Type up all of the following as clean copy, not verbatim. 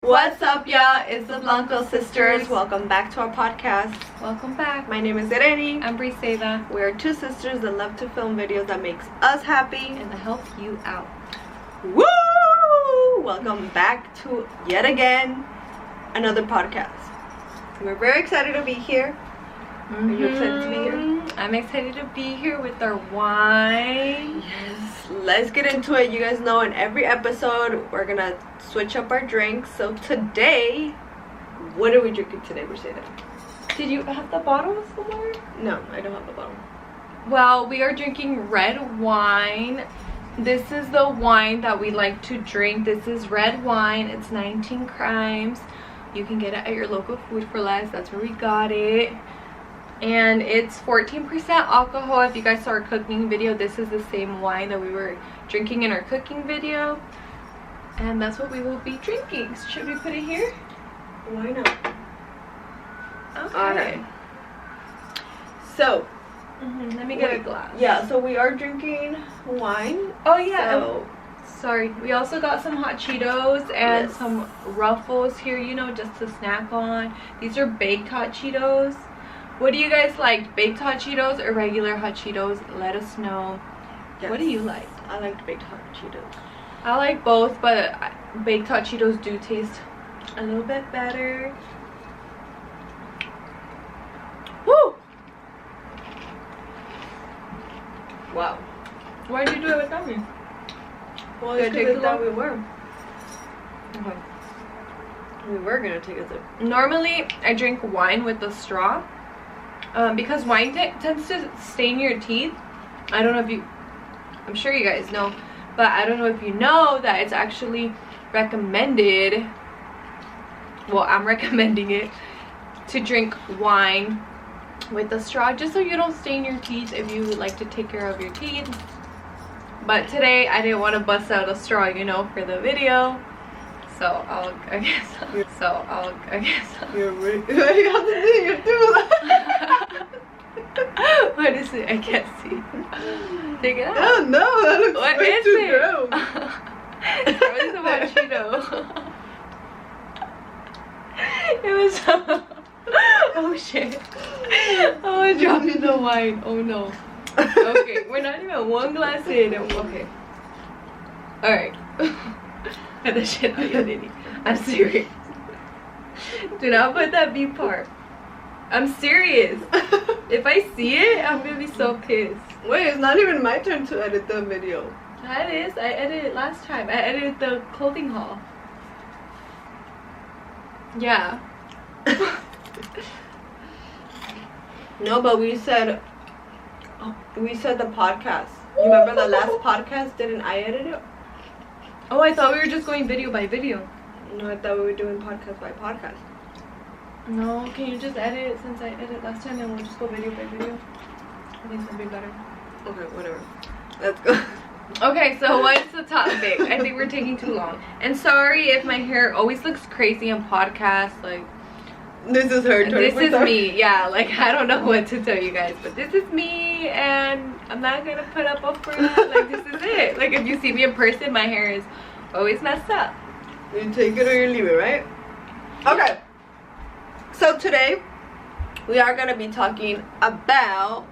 What's up, y'all? It's the Blanco sisters. Welcome back to our podcast. Welcome back. My name is Irene. I'm Briseyda. We're two sisters that love to film videos that makes us happy and to help you out. Woo! Welcome back to yet again another podcast. We're very excited to be here. Are you excited to be here? I'm excited to be here with our wine. Yes. Let's get into it. You guys know in every episode we're gonna switch up our drinks. So today, what are we drinking today, Briseyda? Did you have the bottle somewhere? No, I don't have the bottle. Well, we are drinking red wine. This is the wine that we like to drink. This is red wine. It's 19 crimes. You can get it at your local Food for Less. That's where we got it. And it's 14% alcohol. If you guys saw our cooking video, this is the same wine that we were drinking in our cooking video. And that's what we will be drinking. Should we put it here? Why not? Okay. Alright. So, let me get a glass. Yeah, so we are drinking wine. Oh, yeah. So, sorry. We also got some hot Cheetos and yes, some Ruffles here, you know, just to snack on. These are baked hot Cheetos. What do you guys like? Baked hot Cheetos or regular hot Cheetos? Let us know. yes. What do you like? I like baked hot Cheetos. I like both, but baked hot Cheetos do taste a little bit better. Woo! Wow. Why did you do it without me? Well, Did it's it take because too that long? we were. Okay. We were gonna take a sip. Normally, I drink wine with a straw because wine tends to stain your teeth. I don't know if you, I'm sure you guys know, but I don't know if you know that it's actually recommended, well, I'm recommending it, to drink wine with a straw just so you don't stain your teeth if you like to take care of your teeth. But today, I didn't want to bust out a straw, you know, for the video. So I guess. You're really. You have to do your tooth. What is it? I can't see. Take it out. Oh no, that looks What way is too it? gross. It's a hot Cheeto. It was. Oh shit. Oh, I dropped in the wine. Oh no. Okay, we're not even one glass in. Okay. Alright. Get the shit out of your nitty. I'm serious. Do not put that beep part. I'm serious. If I see it, I'm gonna be so pissed. Wait, it's not even my turn to edit the video. That is. I edited it last time. I edited the clothing haul. Yeah. No, but we said the podcast. You remember the last podcast? Didn't I edit it? Oh, I thought we were just going video by video. No, I thought we were doing podcast by podcast. No, can you just edit it since I edited last time and we'll just go video by video? I think that'd be better. Okay, whatever. Let's go. Okay, so what's the topic? I think we're taking too long. And sorry if my hair always looks crazy on podcasts. Like, This is her. this is me. Yeah, like, I don't know what to tell you guys, but this is me, and I'm not gonna put up a front. Like, this is it. Like, if you see me in person, my hair is always messed up. You take it or you leave it, right? Okay. So today, we are gonna be talking about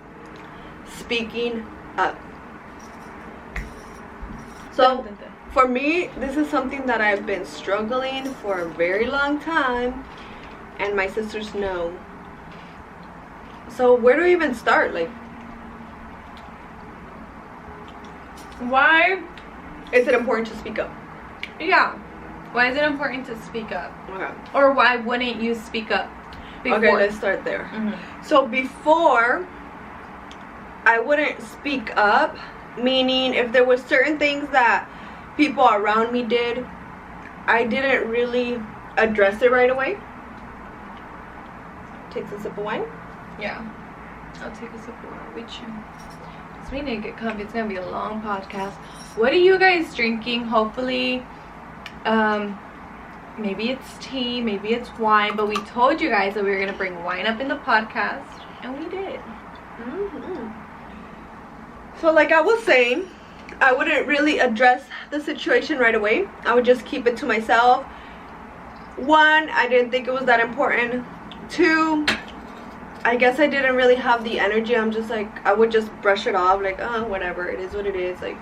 speaking up. So, for me, this is something that I've been struggling for a very long time, and my sisters know. So, where do we even start? Like, Why? is it important to speak up? Yeah. Why is it important to speak up? Okay. Or why wouldn't you speak up before? Okay, let's start there. Mhm. So before, I wouldn't speak up, meaning if there were certain things that people around me did, I didn't really address it right away. Takes a sip of wine. Yeah. I'll take a sip of water with you. So we need to get comfy. It's gonna be a long podcast. What are you guys drinking? Hopefully, maybe it's tea, maybe it's wine, but we told you guys that we were gonna bring wine up in the podcast, and we did. So like I was saying, I wouldn't really address the situation right away. I would just keep it to myself one, I didn't think it was that important. Two, I guess I didn't really have the energy. I'm just like, I would just brush it off, like, oh, whatever, it is what it is. Like,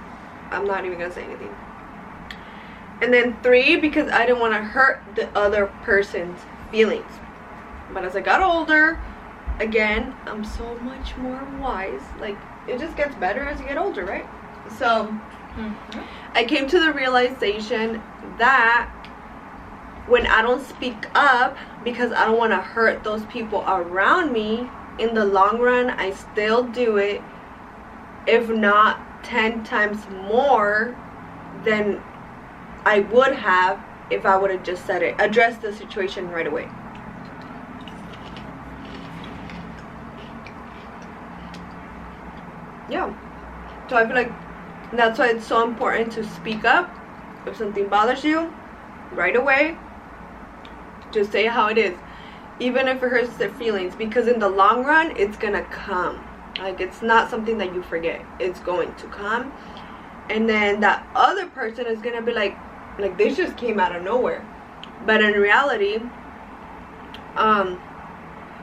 I'm not even gonna say anything. And then three, because I didn't want to hurt the other person's feelings. But as I got older, again, I'm so much more wise. Like, it just gets better as you get older, right? So I came to the realization that when I don't speak up because I don't want to hurt those people around me, in the long run I still do it, if not 10 times more than I would have if I would have just said it, addressed the situation right away. Yeah, so I feel like that's why it's so important to speak up. If something bothers you, right away, just say how it is, even if it hurts their feelings, because in the long run it's gonna come. Like, it's not something that you forget, it's going to come. And then that other person is gonna be like this just came out of nowhere. But in reality,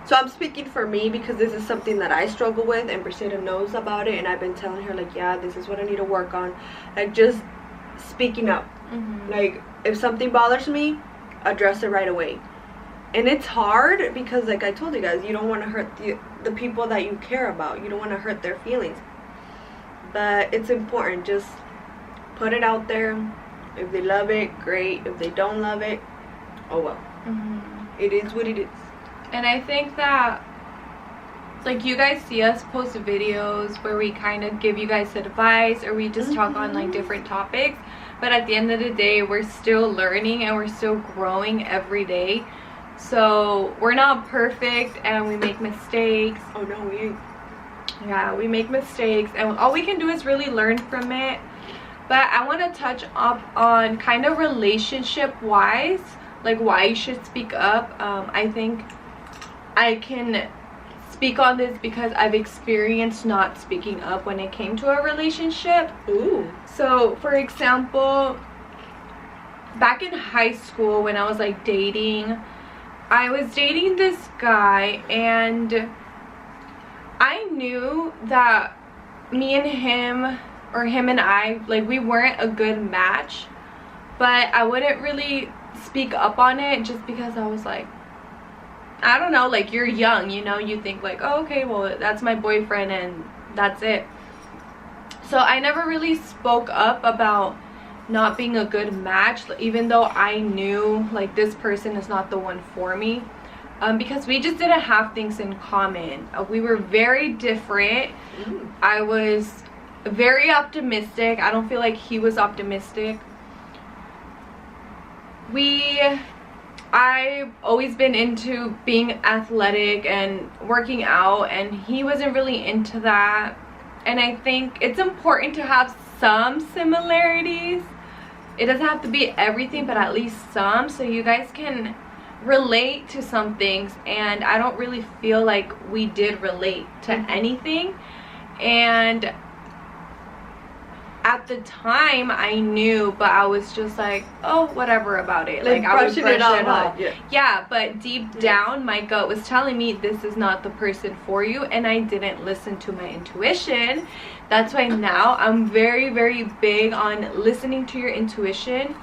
so I'm speaking for me because this is something that I struggle with, and Briseyda knows about it, and I've been telling her, like, yeah, this is what I need to work on. Like, just speaking up. Like, if something bothers me, address it right away. And it's hard because, like I told you guys, you don't want to hurt the people that you care about. You don't want to hurt their feelings. But it's important. Just put it out there. If they love it, great. If they don't love it, oh well. It is what it is. And I think that, like, you guys see us post videos where we kind of give you guys advice, or we just talk on, like, different topics. But at the end of the day, we're still learning and we're still growing every day. So we're not perfect and we make mistakes. Oh no, we ain't. Yeah, we make mistakes, and all we can do is really learn from it. But I want to touch up on kind of relationship wise, like, why you should speak up. I think I can speak on this because I've experienced not speaking up when it came to a relationship. Ooh. So for example, back in high school when I was, like, dating, I was dating this guy, and I knew that me and him, or him and I, like, we weren't a good match. But I wouldn't really speak up on it just because I was like, I don't know, like, you're young, you know, you think like, oh, okay, well, that's my boyfriend and that's it. So I never really spoke up about not being a good match, even though I knew, like, this person is not the one for me, because we just didn't have things in common. We were very different. I was very optimistic. I don't feel like he was optimistic. I've always been into being athletic and working out, and he wasn't really into that. And I think it's important to have some similarities. It doesn't have to be everything, but at least some, so you guys can relate to some things. And I don't really feel like we did relate to anything. And at the time I knew, but I was just like, oh, whatever about it. Like, I was brushing it off. Yeah, but deep down my gut was telling me this is not the person for you, and I didn't listen to my intuition. That's why now I'm very, very big on listening to your intuition,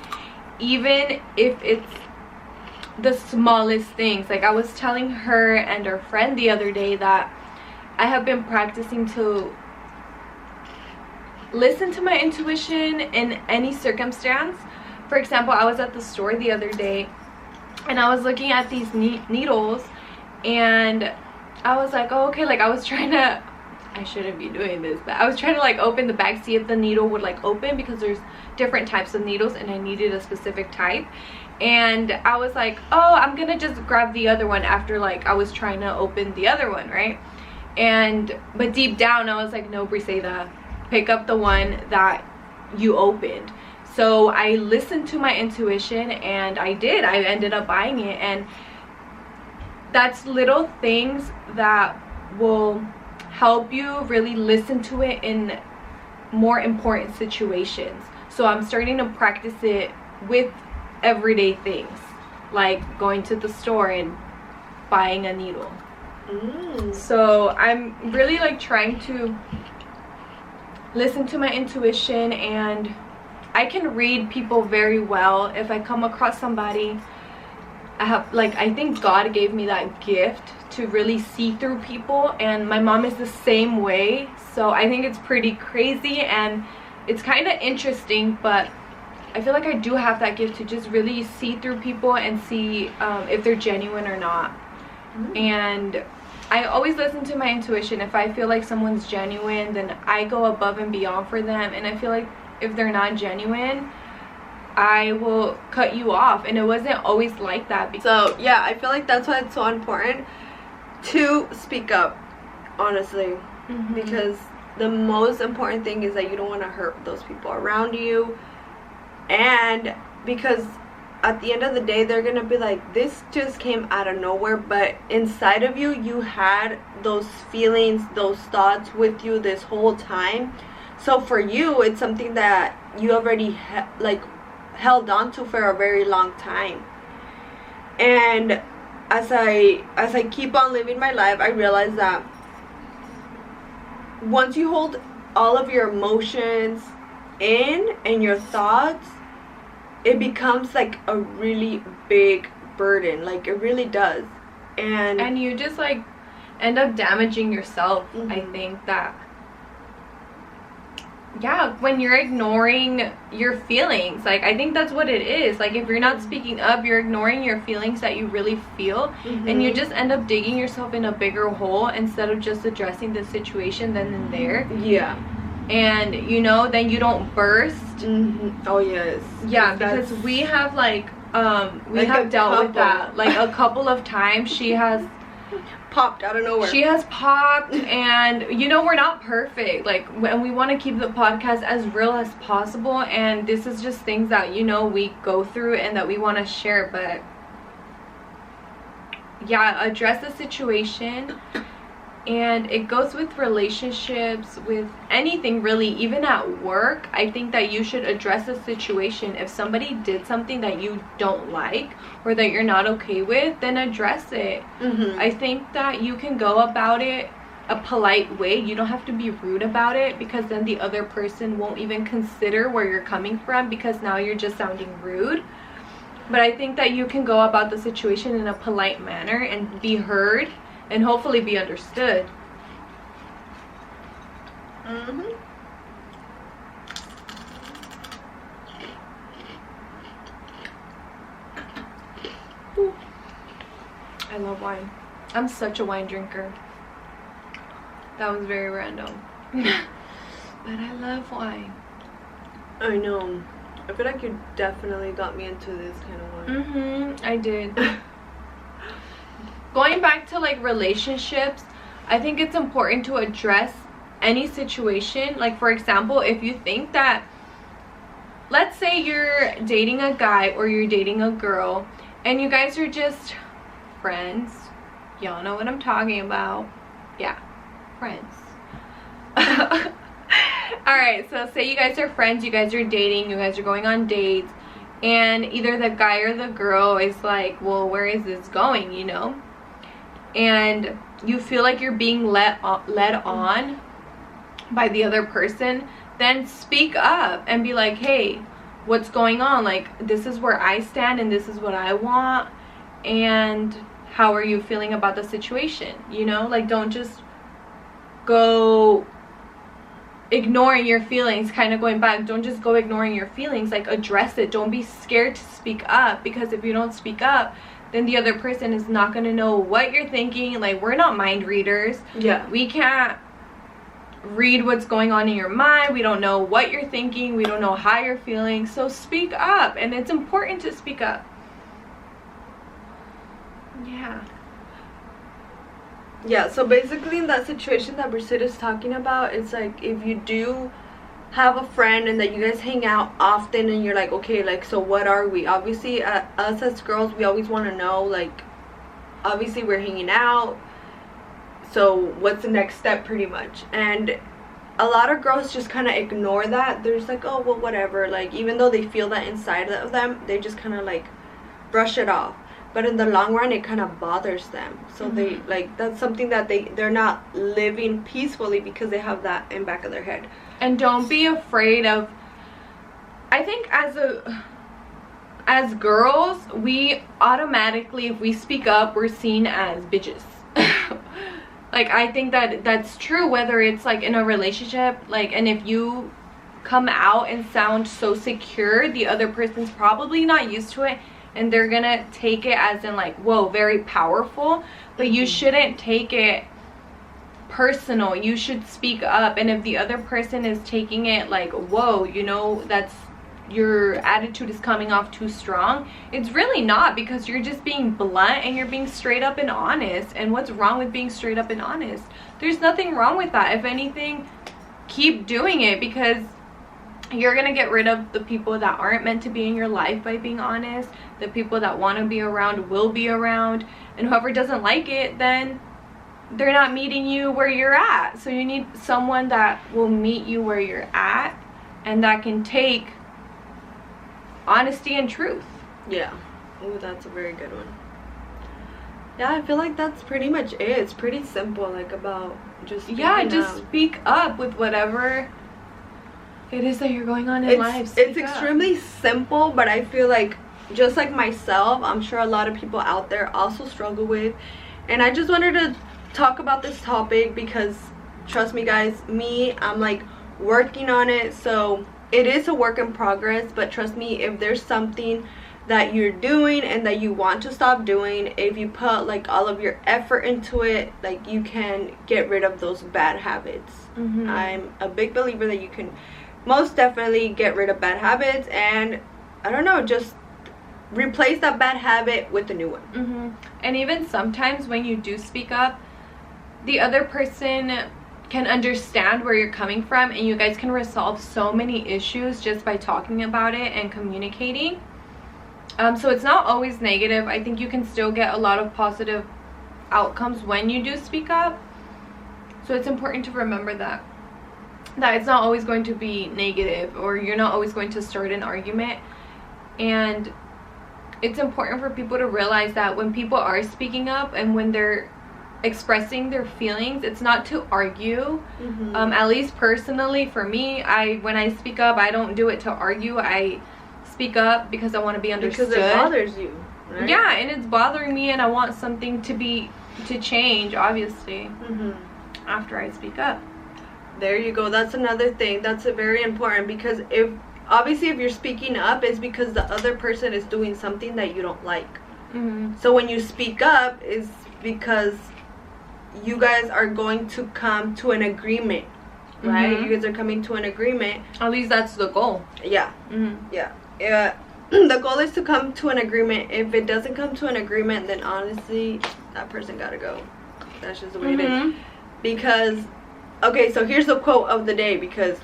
even if it's the smallest things. Like, I was telling her and her friend the other day that I have been practicing to listen to my intuition in any circumstance. For example, I was at the store the other day and I was looking at these needles, and I was like, oh, okay, like, I was trying to, I shouldn't be doing this, but I was trying to, like, open the bag, see if the needle would, like, open, because there's different types of needles and I needed a specific type. And I was like, oh, I'm gonna just grab the other one after, like, I was trying to open the other one, right? But deep down I was like, no, Briseyda, pick up the one that you opened. So I listened to my intuition, and I did. I ended up buying it. And that's little things that will help you really listen to it in more important situations. So I'm starting to practice it with everyday things. like going to the store and buying a needle. Mm. So I'm really like trying to listen to my intuition, and I can read people very well. If I come across somebody, I think God gave me that gift to really see through people, and my mom is the same way. So I think it's pretty crazy and it's kind of interesting, but I feel like I do have that gift to just really see through people and see if they're genuine or not. And I always listen to my intuition. If I feel like someone's genuine, then I go above and beyond for them. And I feel like if they're not genuine, I will cut you off. And it wasn't always like that. So yeah, I feel like that's why it's so important to speak up, honestly. Because the most important thing is that you don't want to hurt those people around you. And because at the end of the day, they're gonna be like, this just came out of nowhere, but inside of you, you had those feelings, those thoughts with you this whole time. So for you, it's something that you already held on to for a very long time. And as I keep on living my life, I realize that once you hold all of your emotions in and your thoughts, it becomes like a really big burden. Like, it really does. And you just like end up damaging yourself. I think that, yeah, when you're ignoring your feelings, like, I think that's what it is. Like, if you're not speaking up, you're ignoring your feelings that you really feel, and you just end up digging yourself in a bigger hole instead of just addressing the situation then and there. Yeah. And you know, then you don't burst. Oh yes. Yeah, because we have we have dealt with that like a couple of times. She has popped out of nowhere. She has popped, and you know, we're not perfect. Like, and we want to keep the podcast as real as possible, and this is just things that, you know, we go through and that we want to share. But yeah, address the situation. And it goes with relationships, with anything really, even at work. I think that you should address a situation. If somebody did something that you don't like or that you're not okay with, then address it. I think that you can go about it a polite way. You don't have to be rude about it, because then the other person won't even consider where you're coming from, because now you're just sounding rude. But I think that you can go about the situation in a polite manner and be heard, and hopefully be understood. I love wine. I'm such a wine drinker. That was very random. But I love wine. I know. I feel like you definitely got me into this kind of wine. I did. Going back to like relationships, I think it's important to address any situation. Like, for example, if you think that, let's say you're dating a guy or you're dating a girl and you guys are just friends. Y'all know what I'm talking about. Yeah, friends. Alright, so say you guys are friends, you guys are dating, you guys are going on dates, and either the guy or the girl is like, well, where is this going, you know? And you feel like you're being led on by the other person, then speak up and be like, hey, what's going on? Like, this is where I stand and this is what I want, and how are you feeling about the situation? You know, like, don't just go ignoring your feelings, kind of going back. Don't just go ignoring your feelings. Like, address it. Don't be scared to speak up, because if you don't speak up, then the other person is not going to know what you're thinking. Like, we're not mind readers. Yeah. We can't read what's going on in your mind. We don't know what you're thinking. We don't know how you're feeling. So speak up. And it's important to speak up. Yeah. Yeah, so basically in that situation that Briseyda is talking about, it's like, if you do have a friend and that you guys hang out often and you're like, okay, like, so what are we? Obviously, us as girls, we always want to know, like, obviously we're hanging out, so what's the next step, pretty much. And a lot of girls just kind of ignore that. They're just like, oh, well, whatever. Like, even though they feel that inside of them, they just kind of like brush it off. but in the long run it kind of bothers them. So they like, that's something that they're not living peacefully because they have that in back of their head. And don't be afraid of, I think as girls, we automatically, if we speak up, we're seen as bitches. Like, I think that that's true, whether it's like in a relationship, like, and if you come out and sound so secure, the other person's probably not used to it, and they're gonna take it as in like, whoa, very powerful. But you shouldn't take it personal. You should speak up. And if the other person is taking it like, whoa, you know, that's, your attitude is coming off too strong, it's really not, because you're just being blunt and you're being straight up and honest. And what's wrong with being straight up and honest? There's nothing wrong with that. If anything, keep doing it, because you're gonna get rid of the people that aren't meant to be in your life by being honest. The people that want to be around will be around, and whoever doesn't like it, then they're not meeting you where you're at. So you need someone that will meet you where you're at, and that can take honesty and truth. Yeah. Oh, that's a very good one. Yeah, I feel like that's pretty much it. It's pretty simple, like, about just just speak up with whatever it is that you're going on in life. It's extremely simple, but I feel like, just like myself, I'm sure a lot of people out there also struggle with. And I just wanted to talk about this topic because, trust me guys, I'm like working on it, so it is a work in progress. But trust me, if there's something that you're doing and that you want to stop doing, if you put like all of your effort into it, like, you can get rid of those bad habits. I'm a big believer that you can most definitely get rid of bad habits, and I don't know, just replace that bad habit with a new one. And even sometimes when you do speak up, the other person can understand where you're coming from, and you guys can resolve so many issues just by talking about it and communicating. So it's not always negative. I think you can still get a lot of positive outcomes when you do speak up. So it's important to remember that it's not always going to be negative, or you're not always going to start an argument. And it's important for people to realize that when people are speaking up and when they're expressing their feelings, it's not to argue. At least personally for me, when I speak up, I don't do it to argue. I speak up because I want to be understood. Because it bothers you, right? Yeah, and it's bothering me, and I want something to change, obviously, after I speak up. There you go. That's another thing that's very important, because if you're speaking up, it's because the other person is doing something that you don't like. So when you speak up, is because you guys are going to come to an agreement, right? You guys are coming to an agreement. At least that's the goal. Yeah. Yeah. The goal is to come to an agreement. If it doesn't come to an agreement, then honestly, that person gotta go. That's just the way it is. Because, okay, so here's the quote of the day, because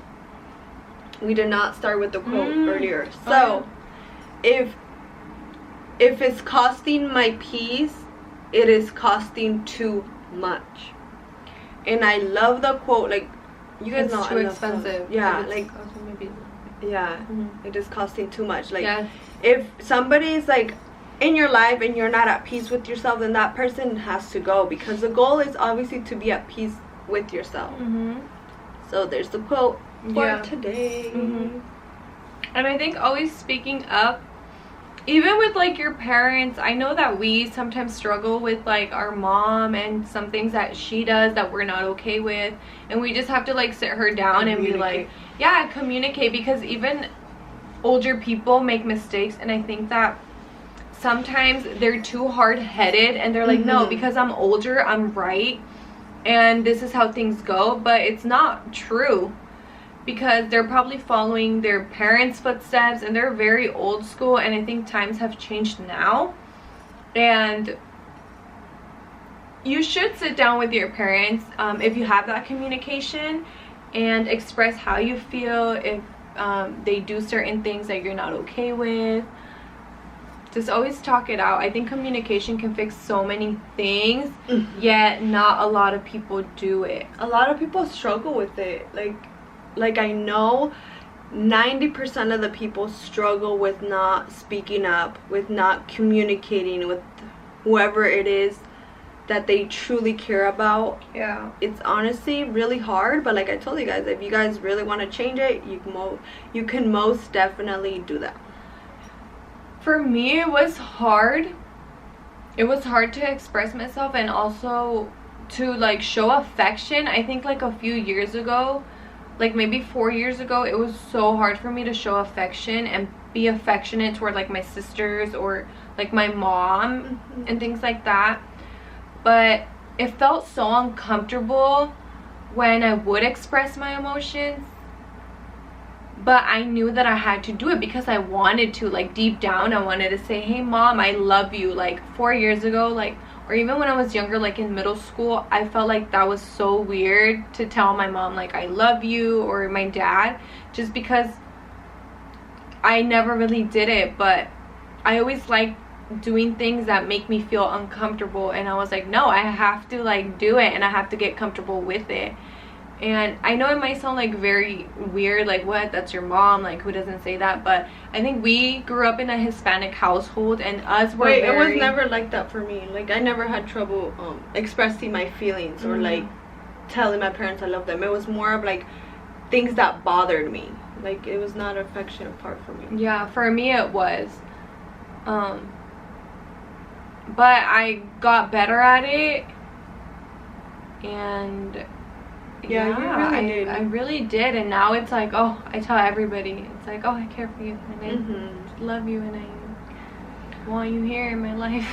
we did not start with the quote earlier. So, if it's costing my peace, it is costing too much. And I love the quote. Like, you guys know, it's too expensive. Yeah, like, it is costing too much. Like, if somebody's like in your life and you're not at peace with yourself, then that person has to go, because the goal is obviously to be at peace with yourself. So there's the quote for today. And I think always speaking up, even with like your parents. I know that we sometimes struggle with like our mom and some things that she does that we're not okay with, and we just have to like sit her down and be like, yeah, communicate, because even older people make mistakes. And I think that sometimes they're too hard-headed, and they're like, no, because I'm older, I'm right, and this is how things go. But it's not true, because they're probably following their parents' footsteps, and they're very old school. And I think times have changed now, and you should sit down with your parents if you have that communication, and express how you feel if they do certain things that you're not okay with. Just always talk it out. I think communication can fix so many things, yet not a lot of people do it. A lot of people struggle with it. Like I know 90% of the people struggle with not speaking up, with not communicating with whoever it is that they truly care about. Yeah. It's honestly really hard, but like I told you guys, if you guys really want to change it, you can most definitely do that. For me, it was hard. It was hard to express myself and also to like show affection. I think like a few years ago, like maybe 4 years ago, it was so hard for me to show affection and be affectionate toward like my sisters or like my mom and things like that. But it felt so uncomfortable when I would express my emotions. But I knew that I had to do it because I wanted to, like deep down I wanted to say, hey mom, I love you. Like 4 years ago, like, or even when I was younger, like in middle school, I felt like that was so weird to tell my mom like I love you, or my dad, just because I never really did it. But I always liked doing things that make me feel uncomfortable, and I was like, no, I have to like do it and I have to get comfortable with it. And I know it might sound like very weird, like what, that's your mom, like who doesn't say that? But I think we grew up in a Hispanic household, and us were it was never like that for me. Like I never had trouble expressing my feelings or like telling my parents I love them. It was more of like things that bothered me. Like it was not an affectionate part for me. Yeah, for me it was. But I got better at it, and yeah, you really did. I really did. And now it's like, oh, I tell everybody, it's like, oh, I care for you and I love you and I want you here in my life.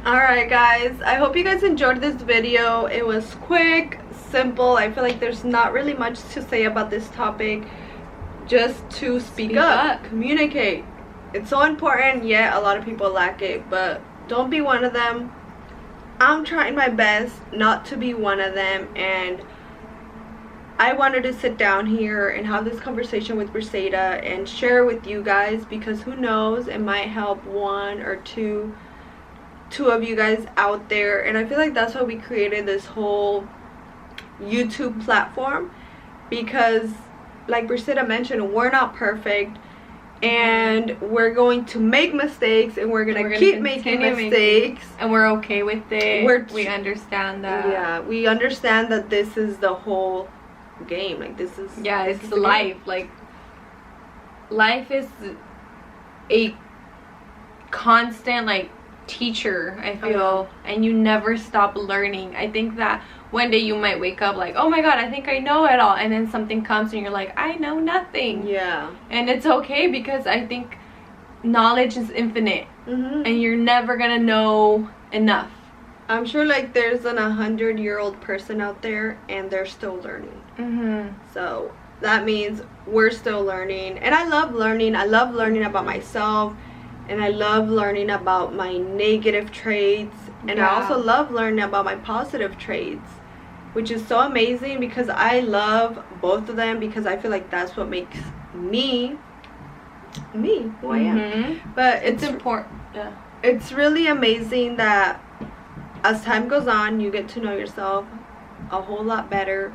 Alright guys, I hope you guys enjoyed this video. It was quick, simple. I feel like there's not really much to say about this topic. Just to speak up, communicate. It's so important, yet a lot of people lack it, but don't be one of them. I'm trying my best not to be one of them, and I wanted to sit down here and have this conversation with Briseyda and share with you guys, because who knows, it might help one or two of you guys out there. And I feel like that's why we created this whole YouTube platform, because like Briseyda mentioned, we're not perfect and we're going to make mistakes, and we're gonna keep making mistakes, and we're okay with it. We understand that. Yeah, we understand that this is the whole game. Like this is, yeah, it's life. Like life is a constant like teacher, I feel, and you never stop learning. I think that one day you might wake up like, oh my god, I think I know it all, and then something comes and you're like, I know nothing. Yeah. And it's okay, because I think knowledge is infinite, and you're never gonna know enough. I'm sure like there's an 100-year-old person out there and they're still learning. So that means we're still learning, and I love learning. I love learning about myself, and I love learning about my negative traits, and I also love learning about my positive traits, which is so amazing, because I love both of them, because I feel like that's what makes me who I am. But it's important. Yeah, it's really amazing that as time goes on, you get to know yourself a whole lot better.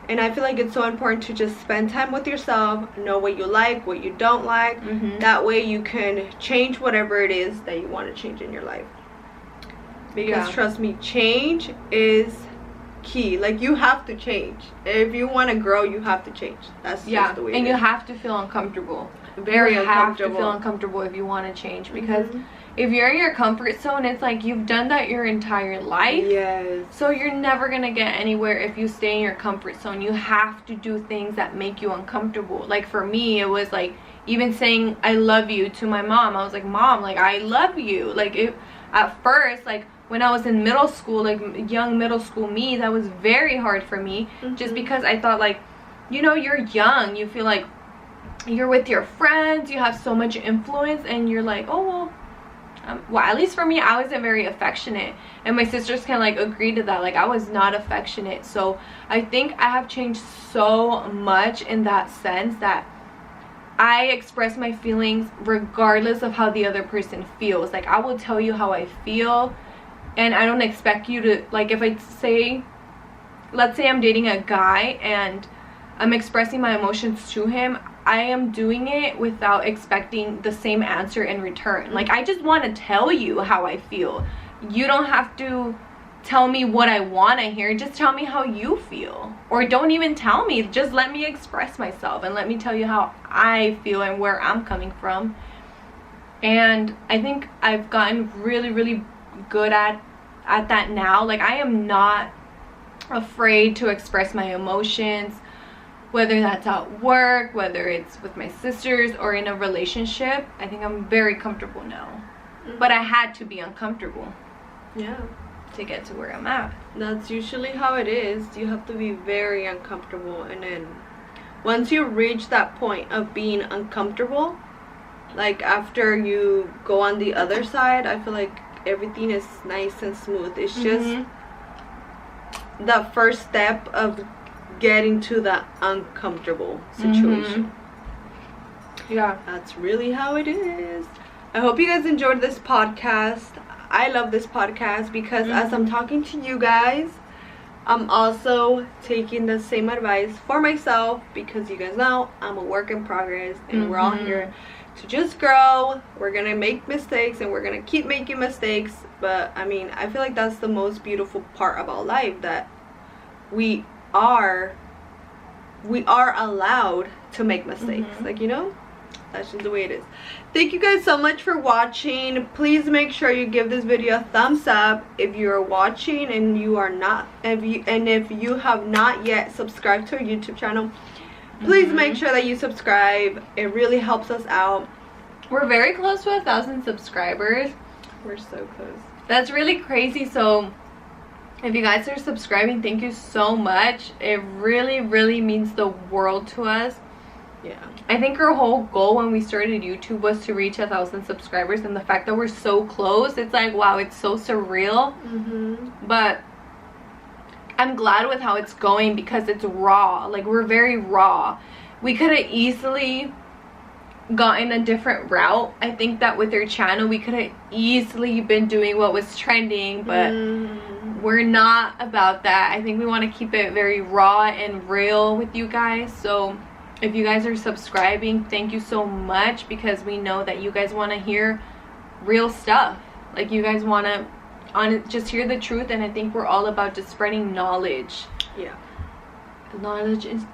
And I feel like it's so important to just spend time with yourself, know what you like, what you don't like. That way you can change whatever it is that you want to change in your life. Because trust me, change is key. Like you have to change. If you want to grow, you have to change. That's just the way it is. And you have to feel uncomfortable. Very uncomfortable. You have to feel uncomfortable if you want to change, because if you're in your comfort zone, it's like you've done that your entire life. Yes. So you're never gonna get anywhere if you stay in your comfort zone. You have to do things that make you uncomfortable. Like for me, it was like even saying I love you to my mom. I was like, Mom, like I love you. Like if at first, like when I was in middle school, like young middle school me, that was very hard for me, just because I thought like, you know, you're young, you feel like you're with your friends, you have so much influence, and you're like, oh well, at least for me, I wasn't very affectionate, and my sisters can like agree to that. Like I was not affectionate. So I think I have changed so much in that sense, that I express my feelings regardless of how the other person feels. Like I will tell you how I feel, and I don't expect you to, like if I say, let's say I'm dating a guy and I'm expressing my emotions to him, I am doing it without expecting the same answer in return. Like, I just want to tell you how I feel. You don't have to tell me what I want to hear. Just tell me how you feel. Or don't even tell me. Just let me express myself and let me tell you how I feel and where I'm coming from. And I think I've gotten really, really good at that now. Like, I am not afraid to express my emotions, whether that's at work, whether it's with my sisters, or in a relationship. I think I'm very comfortable now. But I had to be uncomfortable. Yeah. To get to where I'm at. That's usually how it is. You have to be very uncomfortable, and then once you reach that point of being uncomfortable, like after you go on the other side, I feel like everything is nice and smooth. It's just the first step of getting to that uncomfortable situation. Yeah, that's really how it is. I hope you guys enjoyed this podcast. I love this podcast because as I'm talking to you guys, I'm also taking the same advice for myself, because you guys know I'm a work in progress, and we're all here to just grow. We're gonna make mistakes, and we're gonna keep making mistakes, but I mean, I feel like that's the most beautiful part about life, that we are allowed to make mistakes. Like, you know, that's just the way it is. Thank you guys so much for watching. Please make sure you give this video a thumbs up if you're watching and you are not, if you have not yet subscribed to our YouTube channel. Please make sure that you subscribe. It really helps us out. We're very close to 1,000 subscribers. We're so close. That's really crazy. So if you guys are subscribing, thank you so much. It really, really means the world to us. Yeah. I think our whole goal when we started YouTube was to reach 1,000 subscribers, and the fact that we're so close, it's like, wow, it's so surreal. But I'm glad with how it's going, because it's raw. Like, we're very raw. We could have easily gotten a different route. I think that with our channel, we could have easily been doing what was trending, but we're not about that. I think we want to keep it very raw and real with you guys. So if you guys are subscribing, thank you so much, because we know that you guys want to hear real stuff. Like, you guys want to just hear the truth, and I think we're all about just spreading knowledge. Yeah. Knowledge is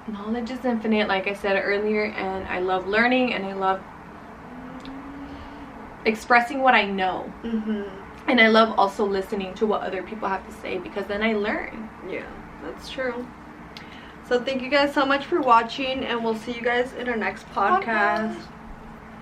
infinite, like I said earlier, and I love learning, and I love expressing what I know. And I love also listening to what other people have to say, because then I learn. Yeah, that's true. So thank you guys so much for watching, and we'll see you guys in our next podcast.